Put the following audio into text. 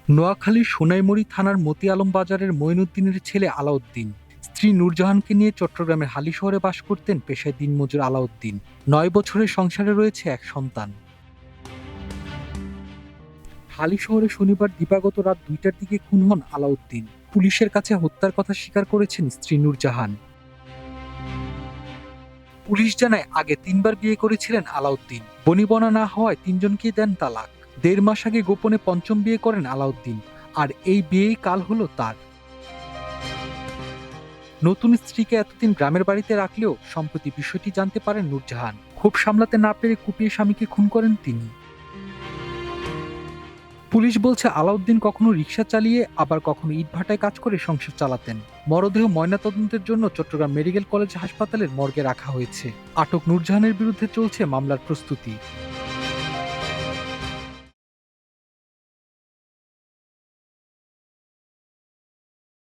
নোয়াখালীর সোনাইমুড়ি থানার মতি আলম বাজারের মঈনুদ্দিনের ছেলে আলাউদ্দিন স্ত্রী নূরজাহানকে নিয়ে চট্টগ্রামের হালি শহরে বাস করতেন পেশায় দিনমজুর আলাউদ্দিন। 9 বছরের সংসারে রয়েছে এক সন্তান। হালি শহরে শনিবার দিবাগত রাত 2টার দিকে খুন হন আলাউদ্দিন। পুলিশের কাছে হত্যার কথা স্বীকার করেছেন স্ত্রী নূরজাহান। পুলিশ জানায় আগে 3বার বিয়ে করেছিলেন আলাউদ্দিন। বনিবনা না হওয়ায় 3জনকেই দেন তালাক। 1.5 মাস আগে গোপনে 5ম বিয়ে করেন আলাউদ্দিন, আর এই বিয়েই কাল হলো তার। নতুন স্ত্রীকে এতদিন গ্রামের বাড়িতে রাখলেও সম্প্রতি বিষয়টি জানতে পারেন নূরজাহান। ক্ষোভ সামলাতে না পেরে কুপিয়ে স্বামীকে খুন করেন তিনি। পুলিশ বলছে আলাউদ্দিন কখনো রিকশা চালিয়ে আবার কখনো ইটভাটায় কাজ করে সংসার চালাতেন। মরদেহ ময়নাতদন্তের জন্য চট্টগ্রাম মেডিকেল কলেজ হাসপাতালের মর্গে রাখা হয়েছে। আটক নূরজাহানের বিরুদ্ধে চলছে মামলার প্রস্তুতি।